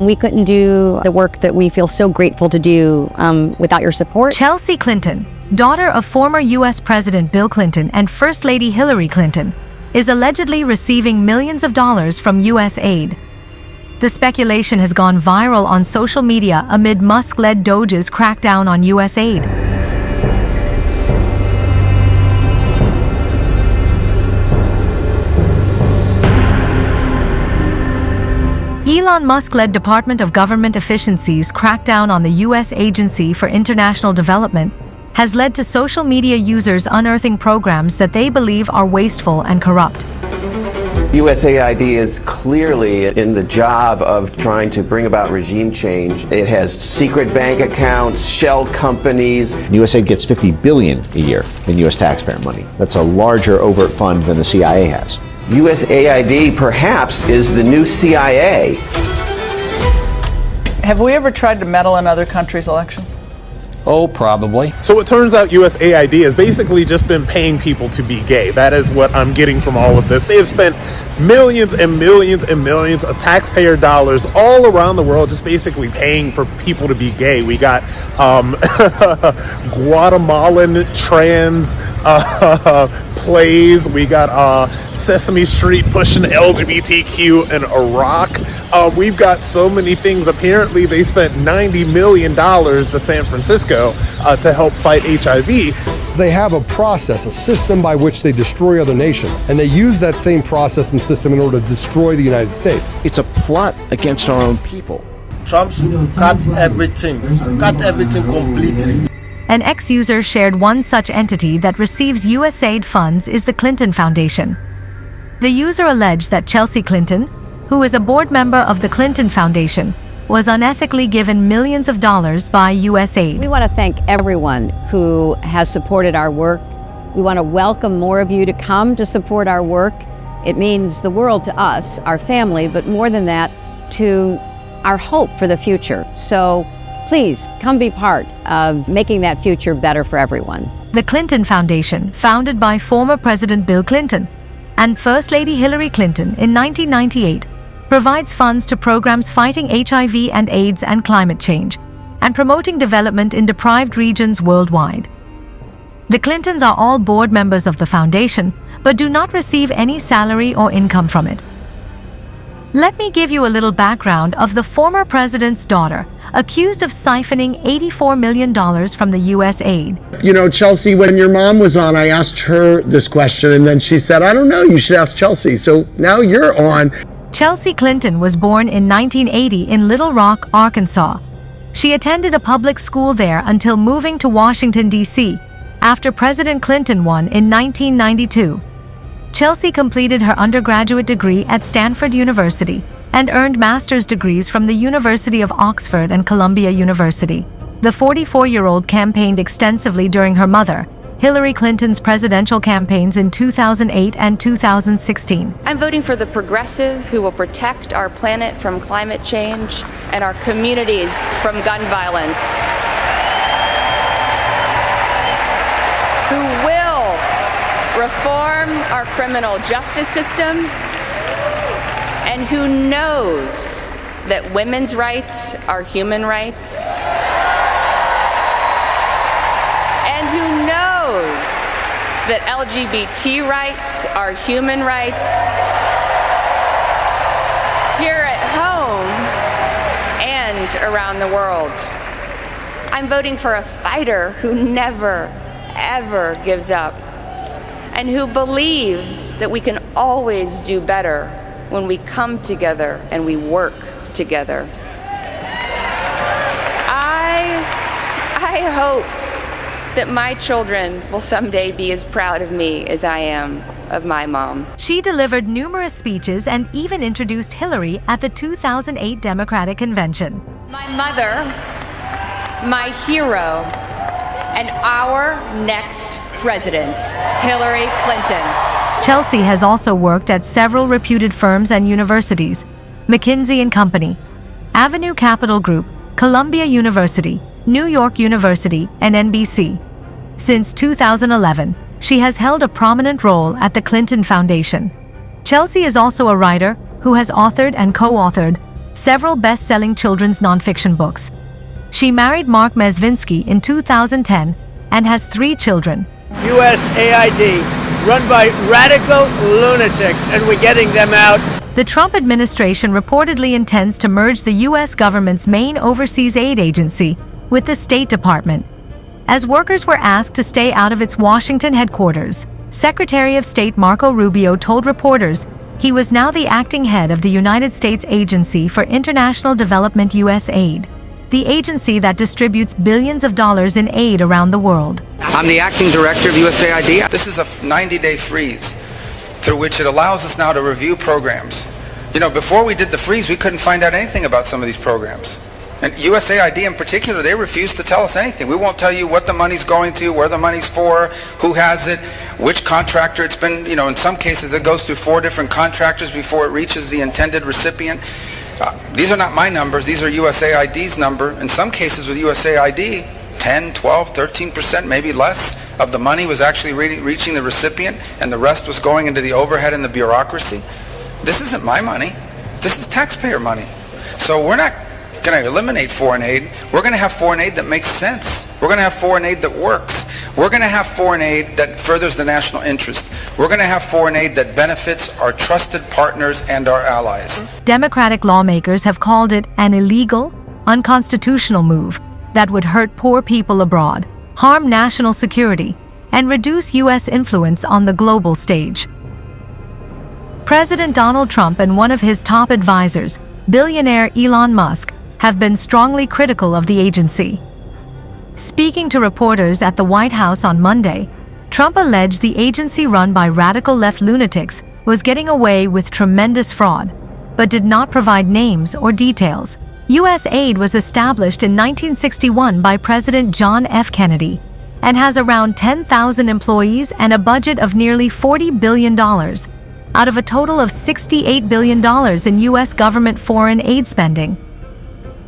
We couldn't do the work that we feel so grateful to do without your support. Chelsea Clinton, daughter of former U.S. President Bill Clinton and First Lady Hillary Clinton, is allegedly receiving millions of dollars from USAID. The speculation has gone viral on social media amid Musk-led Doge's crackdown on USAID. Elon Musk-led Department of Government Efficiency's crackdown on the U.S. Agency for International Development has led to social media users unearthing programs that they believe are wasteful and corrupt. USAID is clearly in the job of trying to bring about regime change. It has secret bank accounts, shell companies. USAID gets $50 billion a year in U.S. taxpayer money. That's a larger overt fund than the CIA has. USAID perhaps is the new CIA. Have we ever tried to meddle in other countries' elections? Oh, probably. So it turns out USAID has basically just been paying people to be gay. That is what I'm getting from all of this. They have spent millions and millions and millions of taxpayer dollars all around the world just basically paying for people to be gay. We got Guatemalan trans plays. We got Sesame Street pushing LGBTQ in Iraq. We've got so many things. Apparently, they spent $90 million to San Francisco to help fight HIV. They have a process, a system by which they destroy other nations, and they use that same process and system in order to destroy the United States. It's a plot against our own people. Trump cut everything completely. An ex-user shared one such entity that receives USAID funds is the Clinton Foundation. The user alleged that Chelsea Clinton, who is a board member of the Clinton Foundation, was unethically given millions of dollars by USAID. We want to thank everyone who has supported our work. We want to welcome more of you to come to support our work. It means the world to us, our family, but more than that, to our hope for the future. So please come be part of making that future better for everyone. The Clinton Foundation, founded by former President Bill Clinton and First Lady Hillary Clinton in 1998, provides funds to programs fighting HIV and AIDS and climate change, and promoting development in deprived regions worldwide. The Clintons are all board members of the foundation, but do not receive any salary or income from it. Let me give you a little background of the former president's daughter, accused of siphoning $84 million from the USAID. You know, Chelsea, when your mom was on, I asked her this question, and then she said, I don't know, you should ask Chelsea. So now you're on. Chelsea Clinton was born in 1980 in Little Rock, Arkansas. She attended a public school there until moving to Washington, D.C., after President Clinton won in 1992. Chelsea completed her undergraduate degree at Stanford University and earned master's degrees from the University of Oxford and Columbia University. The 44-year-old campaigned extensively during her mother, Hillary Clinton's presidential campaigns in 2008 and 2016. I'm voting for the progressive who will protect our planet from climate change and our communities from gun violence. Who will reform our criminal justice system and who knows that women's rights are human rights. And who knows that LGBT rights are human rights here at home and around the world. I'm voting for a fighter who never, ever gives up and who believes that we can always do better when we come together and we work together. I hope that my children will someday be as proud of me as I am of my mom. She delivered numerous speeches and even introduced Hillary at the 2008 Democratic Convention. My mother, my hero, and our next president, Hillary Clinton. Chelsea has also worked at several reputed firms and universities: McKinsey & Company, Avenue Capital Group, Columbia University, New York University, and NBC. Since 2011, she has held a prominent role at the Clinton Foundation. Chelsea is also a writer who has authored and co-authored several best-selling children's nonfiction books. She married Mark Mezvinsky in 2010 and has 3 children. USAID, run by radical lunatics, and we're getting them out. The Trump administration reportedly intends to merge the U.S. government's main overseas aid agency with the State Department. As workers were asked to stay out of its Washington headquarters, Secretary of State Marco Rubio told reporters he was now the acting head of the United States Agency for International Development, USAID, the agency that distributes billions of dollars in aid around the world. I'm the acting director of USAID. This is a 90-day freeze through which it allows us now to review programs. You know, before we did the freeze, we couldn't find out anything about some of these programs. And USAID in particular, they refuse to tell us anything. We won't tell you what the money's going to, where the money's for, who has it, which contractor it's been. You know, in some cases it goes through 4 different contractors before it reaches the intended recipient. These are not my numbers, these are USAID's number. In some cases with USAID, 10, 12, 13%, maybe less of the money was actually reaching the recipient, and the rest was going into the overhead and the bureaucracy. This isn't my money. This is taxpayer money. So we're not going to eliminate foreign aid. We're going to have foreign aid that makes sense. We're going to have foreign aid that works. We're going to have foreign aid that furthers the national interest. We're going to have foreign aid that benefits our trusted partners and our allies. Democratic lawmakers have called it an illegal, unconstitutional move that would hurt poor people abroad, harm national security, and reduce U.S. influence on the global stage. President Donald Trump and one of his top advisors, billionaire Elon Musk, have been strongly critical of the agency. Speaking to reporters at the White House on Monday, Trump alleged the agency run by radical left lunatics was getting away with tremendous fraud, but did not provide names or details. USAID was established in 1961 by President John F. Kennedy and has around 10,000 employees and a budget of nearly $40 billion, out of a total of $68 billion in U.S. government foreign aid spending.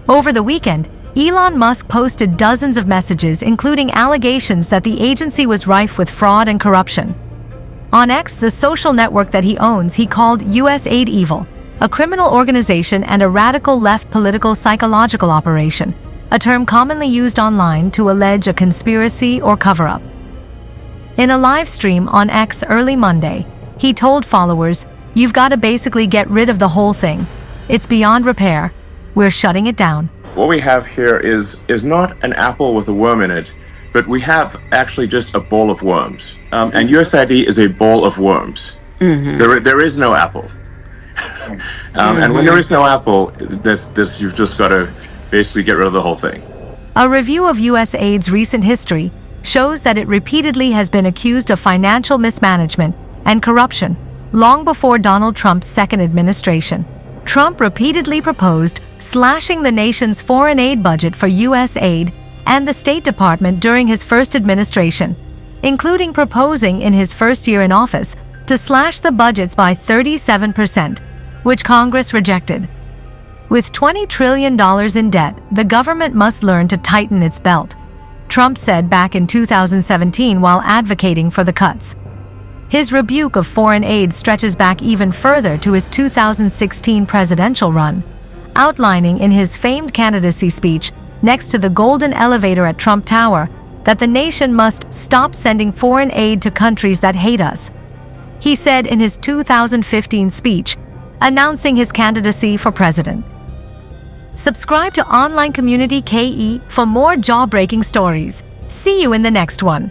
Over the weekend, Elon Musk posted dozens of messages, including allegations that the agency was rife with fraud and corruption. On X, the social network that he owns, he called USAID evil, a criminal organization and a radical left political psychological operation, a term commonly used online to allege a conspiracy or cover-up. In a live stream on X early Monday, he told followers, "You've got to basically get rid of the whole thing. It's beyond repair. We're shutting it down." What we have here is not an apple with a worm in it, but we have actually just a bowl of worms. And USAID is a bowl of worms. Mm-hmm. There is no apple. And when there is no apple, you've just got to basically get rid of the whole thing. A review of USAID's recent history shows that it repeatedly has been accused of financial mismanagement and corruption long before Donald Trump's second administration. Trump repeatedly proposed slashing the nation's foreign aid budget for USAID and the State Department during his first administration, including proposing in his first year in office to slash the budgets by 37%, which Congress rejected. With $20 trillion in debt, the government must learn to tighten its belt, Trump said back in 2017 while advocating for the cuts. His rebuke of foreign aid stretches back even further to his 2016 presidential run, outlining in his famed candidacy speech next to the golden elevator at Trump Tower that the nation must stop sending foreign aid to countries that hate us. He said in his 2015 speech, announcing his candidacy for president. Subscribe to Online Community KE for more jaw-breaking stories. See you in the next one.